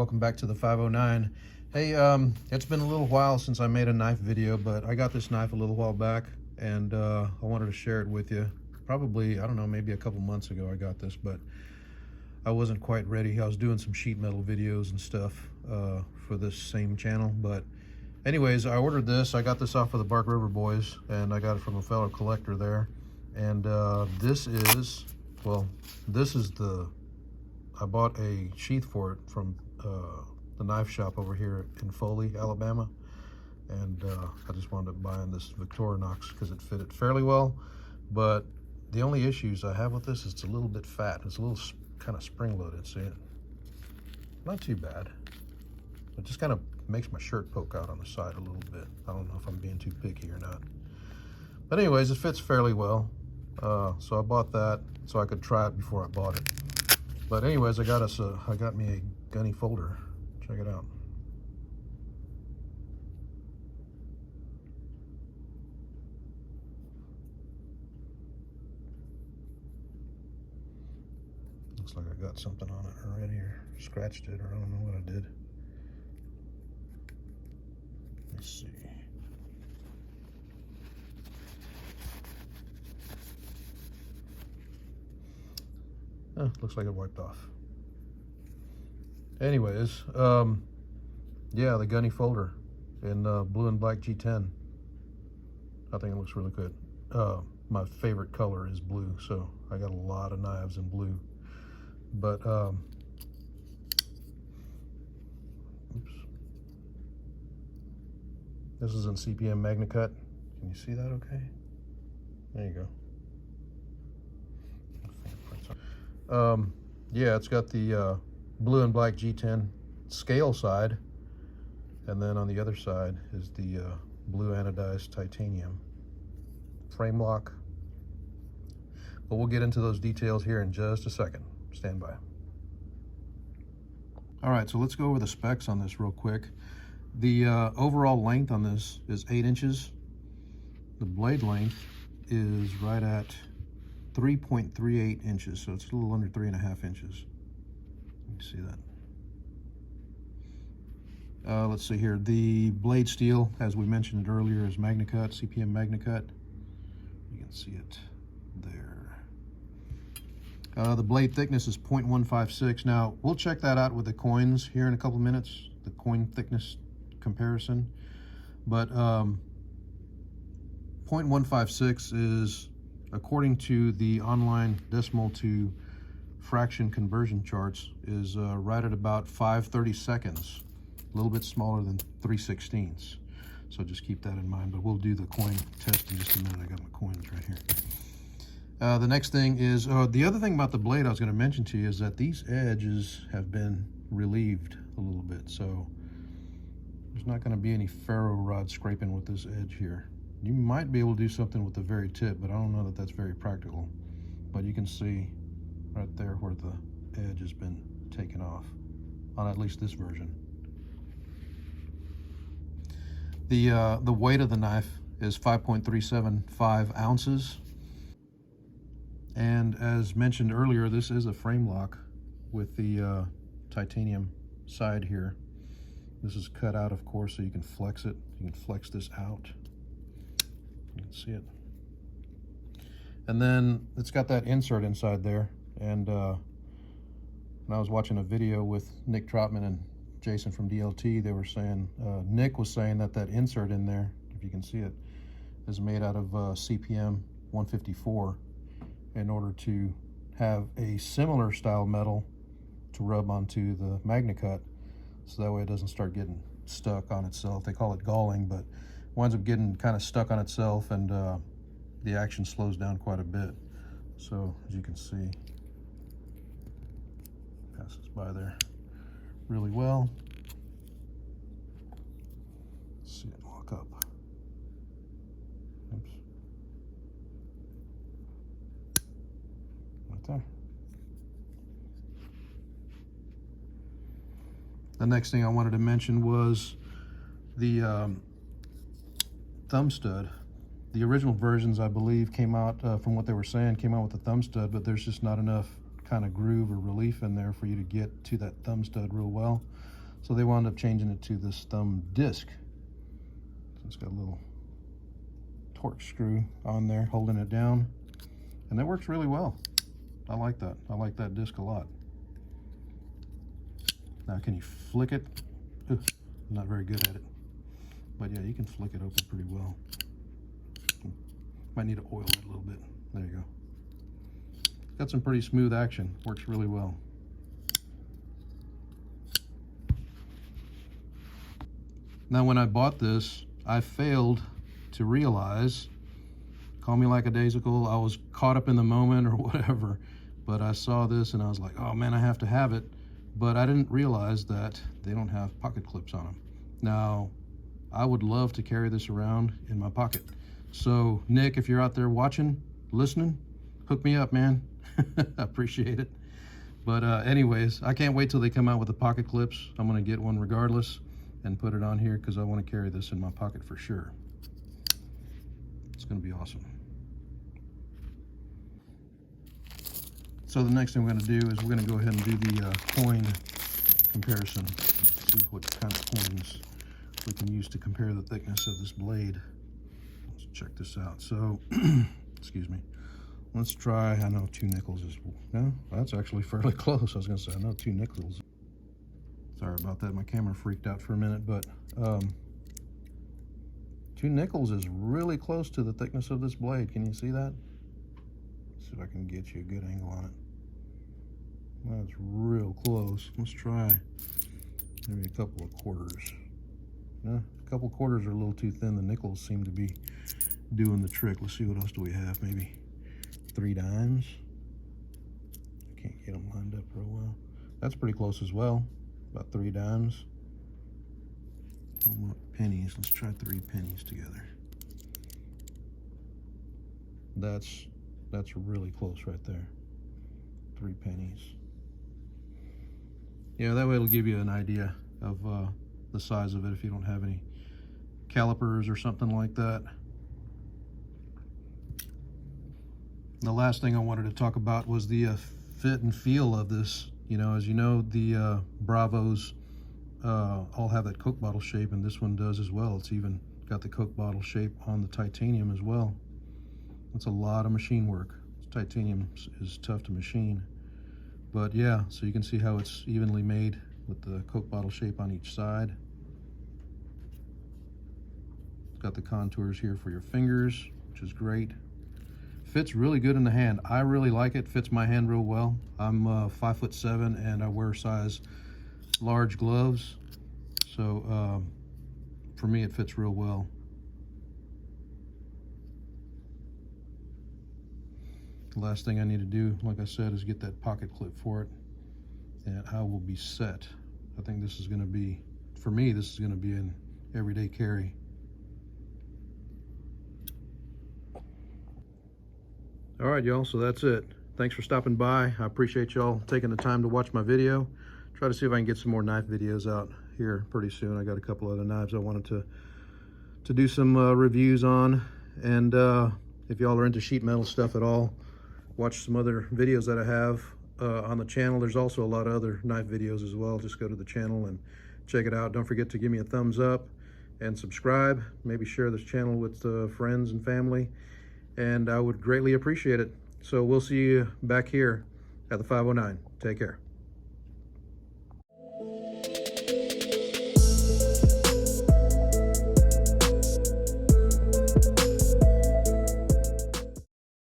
welcome back to the 509. Hey, it's been a little while since I made a knife video, but I got this knife a little while back, and I wanted to share it with you. Probably, I don't know, maybe a couple months ago I got this, but I wasn't quite ready. I was doing some sheet metal videos and stuff for this same channel, but anyways, I ordered this. I got this off of the Bark River Boys, and I got it from a fellow collector there. And this is I bought a sheath for it from the knife shop over here in Foley, Alabama. And I just wound up buying this Victorinox because it fitted fairly well. But the only issues I have with this is it's a little bit fat. It's a little kind of spring-loaded, see it? Not too bad. It just kind of makes my shirt poke out on the side a little bit. I don't know if I'm being too picky or not. But anyways, it fits fairly well. So I bought that so I could try it before I bought it. But anyways, I got me a Gunny folder. Check it out. Looks like I got something on it already, or scratched it, or I don't know what I did. Let's see. Oh, looks like it wiped off. Anyways, yeah, the Gunny folder in blue and black G10. I think it looks really good. My favorite color is blue, so I got a lot of knives in blue. But, oops. This is in CPM magnacut. Can you see that okay? There you go. Yeah, it's got the blue and black G10 scale side, and then on the other side is the blue anodized titanium frame lock. But we'll get into those details here in just a second. Stand by. All right, so let's go over the specs on this real quick. The overall length on this is 8 inches. The blade length is right at 3.38 inches, so it's a little under 3.5 inches. You see that? Let's see here. The blade steel, as we mentioned earlier, is magnacut, CPM magnacut. You can see it there. The blade thickness is 0.156. Now, we'll check that out with the coins here in a couple minutes, the coin thickness comparison. But 0.156 is, according to the online decimal to fraction conversion charts, is right at about 5/32, a little bit smaller than 3/16. So just keep that in mind, but we'll do the coin test in just a minute. I got my coins right here. The next thing is, the other thing about the blade I was going to mention to you is that these edges have been relieved a little bit, so there's not going to be any ferro rod scraping with this edge here. You might be able to do something with the very tip, but I don't know that that's very practical. But you can see right there where the edge has been taken off on at least this version. The weight of the knife is 5.375 ounces. And as mentioned earlier, this is a frame lock with the titanium side here. This is cut out, of course, so you can flex it. You can flex this out. You can see it. And then it's got that insert inside there. And when I was watching a video with Nick Trotman and Jason from DLT, they were saying, Nick was saying that insert in there, if you can see it, is made out of CPM 154 in order to have a similar style metal to rub onto the magnacut, so that way it doesn't start getting stuck on itself. They call it galling, but winds up getting kind of stuck on itself, and the action slows down quite a bit. So as you can see, passes by there really well. Let's see it walk up. Oops. Right there. The next thing I wanted to mention was the thumb stud. The original versions, I believe, came out, from what they were saying, came out with a thumb stud, but there's just not enough kind of groove or relief in there for you to get to that thumb stud real well. So they wound up changing it to this thumb disc. So it's got a little torque screw on there holding it down, and that works really well. I like that. I like that disc a lot. Now, can you flick it? Ugh, I'm not very good at it. But yeah, you can flick it open pretty well. Might need to oil it a little bit. There you go. Got some pretty smooth action. Works really well. Now, when I bought this, I failed to realize, call me lackadaisical, I was caught up in the moment or whatever, but I saw this and I was like, oh man, I have to have it. But I didn't realize that they don't have pocket clips on them. Now, I would love to carry this around in my pocket. So Nick, if you're out there watching, listening, hook me up, man. I appreciate it. But anyways, I can't wait till they come out with the pocket clips. I'm gonna get one regardless and put it on here because I want to carry this in my pocket for sure. It's gonna be awesome. So the next thing we're gonna do is we're gonna go ahead and do the coin comparison. See what kind of coins we can use to compare the thickness of this blade. Let's check this out. So, excuse me. Let's try, I know 2 nickels is, no, that's actually fairly close. I was gonna say, I know 2 nickels. Sorry about that, my camera freaked out for a minute, but 2 nickels is really close to the thickness of this blade. Can you see that? Let's see if I can get you a good angle on it. That's real close. Let's try maybe a couple of quarters. No, a couple of quarters are a little too thin. The nickels seem to be doing the trick. Let's see, what else do we have? Maybe 3 dimes. I can't get them lined up real well. That's pretty close as well. About 3 dimes. Pennies. Let's try 3 pennies together. That's really close right there. 3 pennies. Yeah, that way it'll give you an idea of the size of it if you don't have any calipers or something like that. The last thing I wanted to talk about was the fit and feel of this. You know, as you know, the Bravos all have that Coke bottle shape, and this one does as well. It's even got the Coke bottle shape on the titanium as well. That's a lot of machine work. Titanium is tough to machine. But yeah, so you can see how it's evenly made with the Coke bottle shape on each side. It's got the contours here for your fingers, which is great. Fits really good in the hand. I really like it. Fits my hand real well. I'm 5'7" and I wear size large gloves. So for me, it fits real well. The last thing I need to do, like I said, is get that pocket clip for it, and I will be set. I think this is gonna be, for me, this is gonna be an everyday carry. All right, y'all, so that's it. Thanks for stopping by. I appreciate y'all taking the time to watch my video. Try to see if I can get some more knife videos out here pretty soon. I got a couple other knives I wanted to do some reviews on. And if y'all are into sheet metal stuff at all, watch some other videos that I have on the channel. There's also a lot of other knife videos as well. Just go to the channel and check it out. Don't forget to give me a thumbs up and subscribe. Maybe share this channel with friends and family, and I would greatly appreciate it. So we'll see you back here at the 509. Take care.